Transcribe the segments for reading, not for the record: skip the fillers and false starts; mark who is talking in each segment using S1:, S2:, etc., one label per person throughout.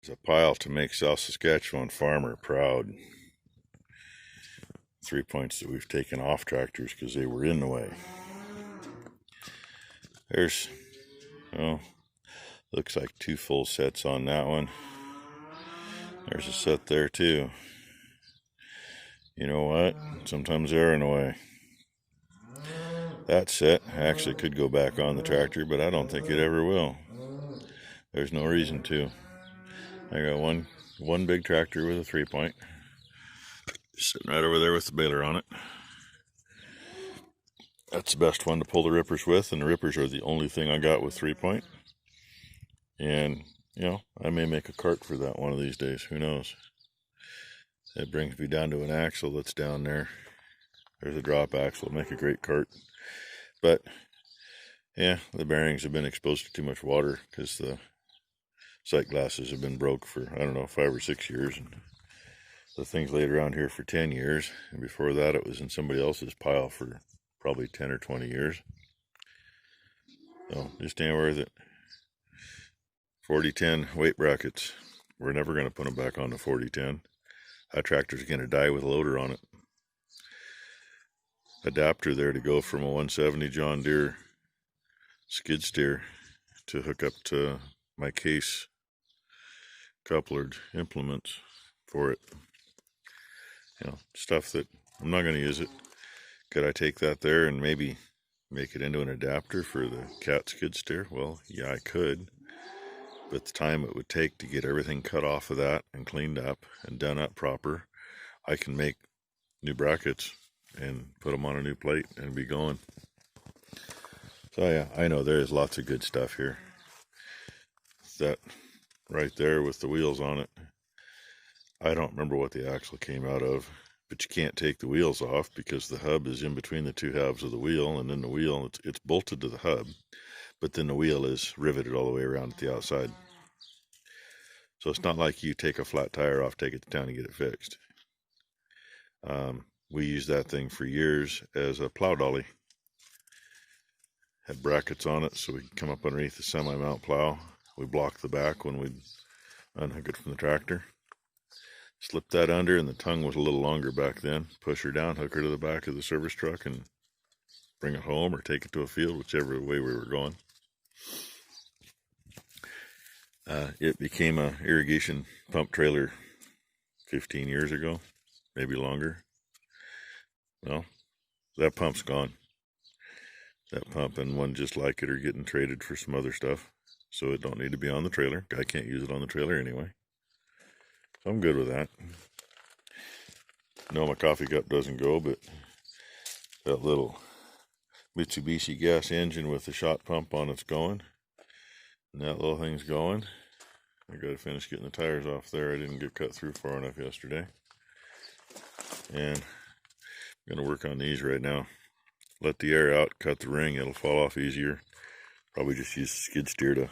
S1: It's a pile to make South Saskatchewan farmer proud. 3 points that we've taken off tractors because they were in the way. There's, oh, looks like 2 full sets on that one. There's a set there too. You know what? Sometimes they're in the way. That set actually could go back on the tractor, but I don't think it ever will. There's no reason to. I got one big tractor with a 3-point. Sitting right over there with the baler on it. That's the best one to pull the rippers with, and the rippers are the only thing I got with 3-point. And, you know, I may make a cart for that one of these days. Who knows? It brings me down to an axle that's down there. There's a drop axle. It'll make a great cart. But, yeah, the bearings have been exposed to too much water because the sight glasses have been broke for, I don't know, 5 or 6 years. And the thing's laid around here for 10 years. And before that, it was in somebody else's pile for probably 10 or 20 years. So, just ain't worth it. 40-10 weight brackets. We're never going to put them back on the 40-10. That tractor's going to die with a loader on it. Adapter there to go from a 170 John Deere skid steer to hook up to my case couplered implements for it. You know, stuff that I'm not going to use it. Could I take that there and maybe make it into an adapter for the cat skid steer? Well, yeah, I could. But the time it would take to get everything cut off of that and cleaned up and done up proper, I can make new brackets and put them on a new plate and be going. So yeah, I know there is lots of good stuff here. That right there with the wheels on it, I don't remember what the axle came out of, but you can't take the wheels off because the hub is in between the two halves of the wheel, and then the wheel, it's bolted to the hub, but then the wheel is riveted all the way around at the outside. So it's not like you take a flat tire off, take it to town and get it fixed. We used that thing for years as a plow dolly. Had brackets on it so we could come up underneath the semi-mount plow. We blocked the back when we'd unhook it from the tractor. Slip that under, and the tongue was a little longer back then. Push her down, hook her to the back of the service truck, and bring it home or take it to a field, whichever way we were going. It became a irrigation pump trailer 15 years ago, maybe longer. Well, that pump's gone. That pump and one just like it are getting traded for some other stuff, so it don't need to be on the trailer. Guy can't use it on the trailer anyway. So I'm good with that. No, my coffee cup doesn't go, but that little Mitsubishi gas engine with the shot pump on it's going. And that little thing's going. I gotta finish getting the tires off there. I didn't get cut through far enough yesterday. And I'm gonna work on these right now. Let the air out, cut the ring, it'll fall off easier. Probably just use the skid steer to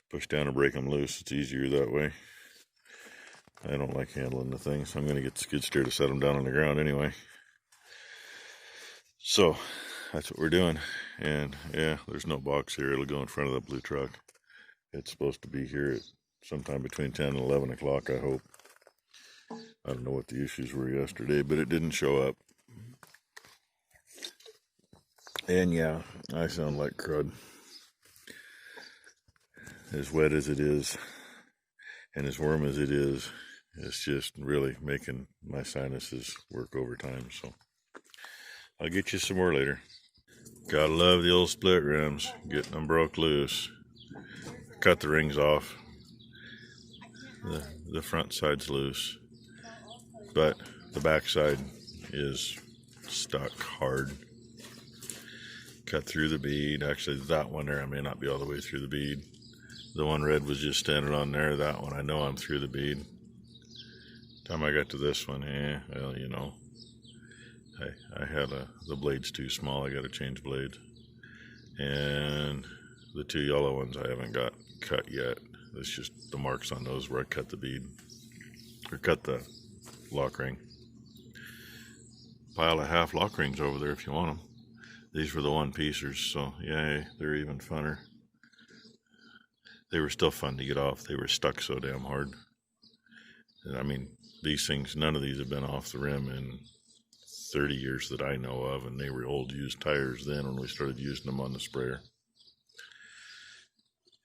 S1: push down and break them loose. It's easier that way. I don't like handling the thing, so I'm going to get the skid steer to set them down on the ground anyway. So, that's what we're doing. And, yeah, there's no box here. It'll go in front of the blue truck. It's supposed to be here at sometime between 10 and 11 o'clock, I hope. I don't know what the issues were yesterday, but it didn't show up. And, yeah, I sound like crud. As wet as it is, and as warm as it is, it's just really making my sinuses work overtime. So I'll get you some more later. Gotta love the old split rims, getting them broke loose. Cut the rings off. The front side's loose, but the back side is stuck hard. Cut through the bead. Actually, that one there, I may not be all the way through the bead. The one red was just standing on there. That one, I know I'm through the bead. Time I got to this one, well, you know, I had the blades too small. I got to change blades. And the 2 yellow ones I haven't got cut yet. It's just the marks on those where I cut the bead, or cut the lock ring. Pile of half lock rings over there if you want them. These were the one-piecers, so yay, they're even funner. they were still fun to get off. They were stuck so damn hard. And I mean, these things, none of these have been off the rim in 30 years that I know of, and they were old used tires then when we started using them on the sprayer.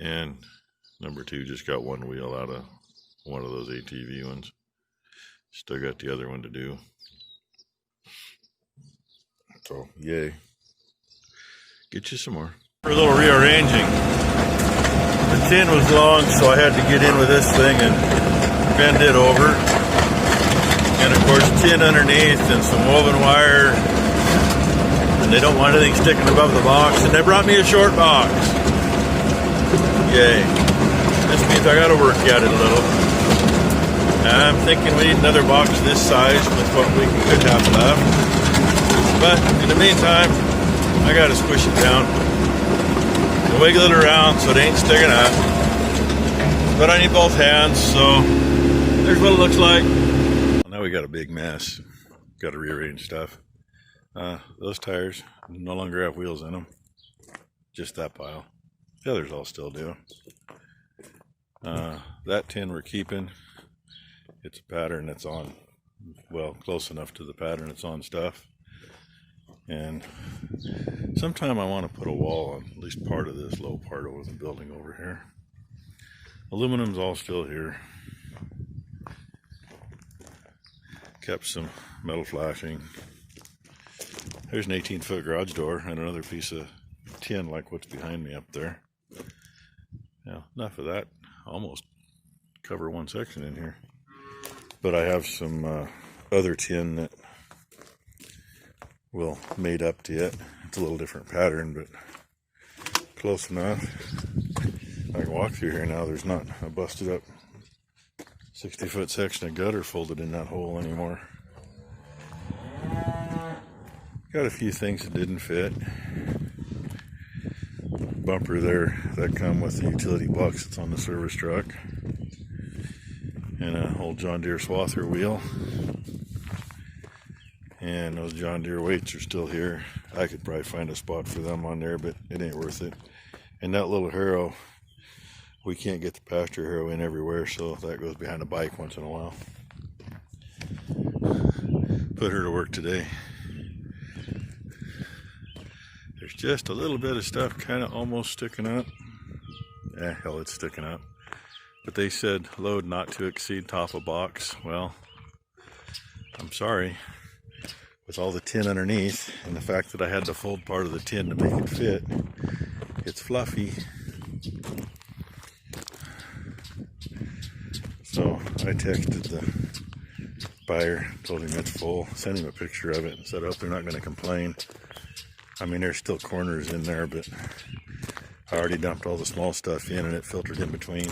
S1: And number 2 just got one wheel out of one of those ATV ones. Still got the other one to do. So, yay. Get you some more. For a little rearranging. The tin was long, so I had to get in with this thing and bend it over. And of course, tin underneath and some woven wire. And they don't want anything sticking above the box. And they brought me a short box. Yay. This means I gotta work at it a little. I'm thinking we need another box this size with what we could have left. But in the meantime, I gotta squish it down and wiggle it around so it ain't sticking up. But I need both hands, so there's what it looks like. Well, now we got a big mess. Got to rearrange stuff. Those tires no longer have wheels in them. Just that pile. The others all still do. That tin we're keeping. It's a pattern that's on, well, close enough to the pattern it's on stuff. And sometime I want to put a wall on at least part of this low part of the building over here. Aluminum's all still here. Kept some metal flashing. There's an 18-foot garage door and another piece of tin like what's behind me up there. Now, enough of that. Almost cover one section in here. But I have some other tin that will made up to it. It's a little different pattern, but close enough. I can walk through here now. There's not a busted up 60-foot section of gutter folded in that hole anymore. Got a few things that didn't fit. Bumper there that come with the utility box that's on the service truck. And an old John Deere swather wheel. And those John Deere weights are still here. I could probably find a spot for them on there, but it ain't worth it. And that little harrow, we can't get the pasture harrow in everywhere, so that goes behind a bike once in a while. Put her to work today. There's just a little bit of stuff kind of almost sticking up. Hell, it's sticking up. But they said load not to exceed top of box. Well, I'm sorry. With all the tin underneath and the fact that I had to fold part of the tin to make it fit, it's fluffy. So I texted the buyer, told him it's full, sent him a picture of it and said, I hope they're not going to complain. I mean, there's still corners in there, but I already dumped all the small stuff in and it filtered in between.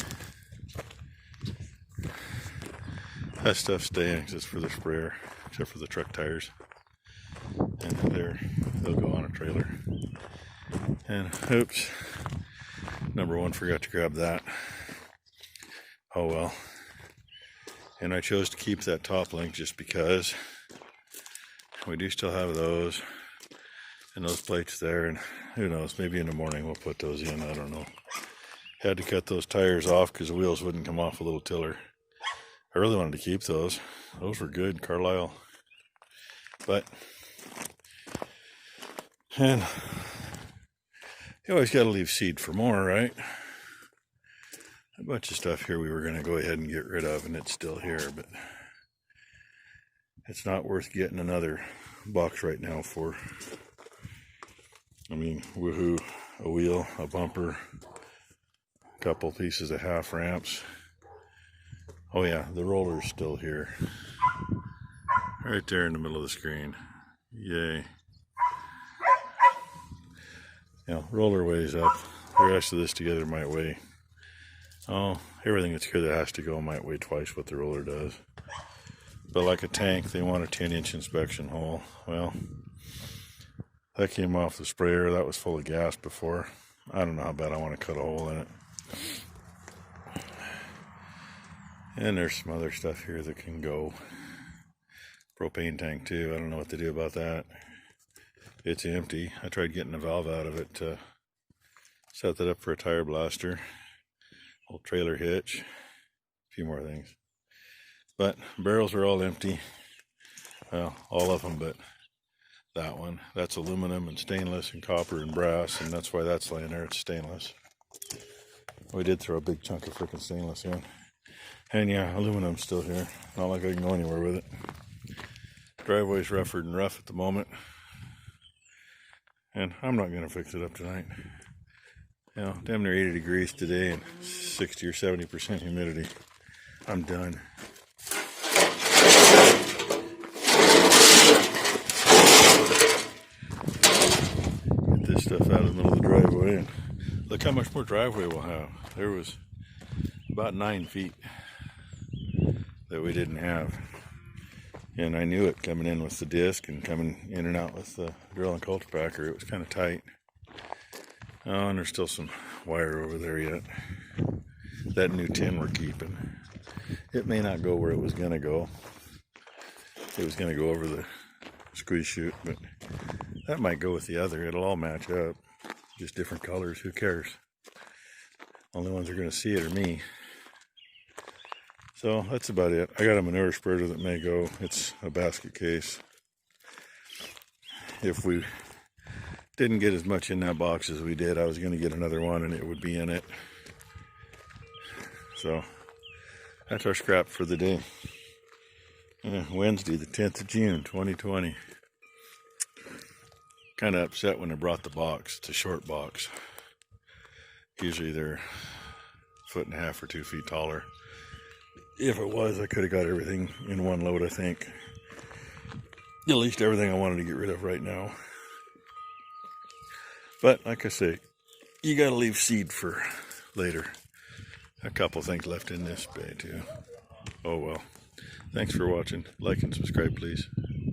S1: That stuff's staying just for the sprayer, except for the truck tires. And they'll go on a trailer. And oops, number 1 forgot to grab that. Oh well. And I chose to keep that top link just because we do still have those and those plates there, and who knows, maybe in the morning we'll put those in. I don't know. Had to cut those tires off because the wheels wouldn't come off a little tiller. I really wanted to keep those. Those were good, Carlisle. But, and you always got to leave seed for more, right? A bunch of stuff here we were going to go ahead and get rid of, and it's still here, but it's not worth getting another box right now for. I mean, woohoo, a wheel, a bumper, a couple pieces of half ramps. Oh yeah, the roller's still here. Right there in the middle of the screen. Yay. Yeah, roller weighs up. The rest of this together might weigh, everything that's here that has to go might weigh twice what the roller does. But like a tank, they want a 10-inch inspection hole. Well, that came off the sprayer. That was full of gas before. I don't know how bad I want to cut a hole in it. And there's some other stuff here that can go. Propane tank too. I don't know what to do about that. It's empty. I tried getting a valve out of it to set that up for a tire blaster. old trailer hitch, a few more things. But barrels are all empty. Well, all of them, but that one. That's aluminum and stainless and copper and brass, and that's why that's laying there. It's stainless. We did throw a big chunk of freaking stainless in. And yeah, aluminum's still here. Not like I can go anywhere with it. Driveway's rougher and rough at the moment. And I'm not going to fix it up tonight. You know, damn near 80 degrees today and 60 or 70% humidity. I'm done. Get this stuff out of the middle of the driveway. And look how much more driveway we'll have. There was about 9 feet that we didn't have. And I knew it coming in with the disc and coming in and out with the drill and cultipacker. It was kind of tight. Oh, and there's still some wire over there yet. That new tin we're keeping. It may not go where it was going to go. It was going to go over the squeeze chute, but that might go with the other. It'll all match up. Just different colors. Who cares? Only ones that are going to see it are me. So that's about it. I got a manure spreader that may go. It's a basket case. If we didn't get as much in that box as we did, I was going to get another one and it would be in it. So that's our scrap for the day. Wednesday, the 10th of June, 2020. Kind of upset when I brought the box. It's a short box. Usually they're 1.5 or 2 feet taller. If it was, I could have got everything in one load, I think. At least everything I wanted to get rid of right now. But, like I say, you gotta leave seed for later. A couple things left in this bay, too. Oh well. Thanks for watching. Like and subscribe, please.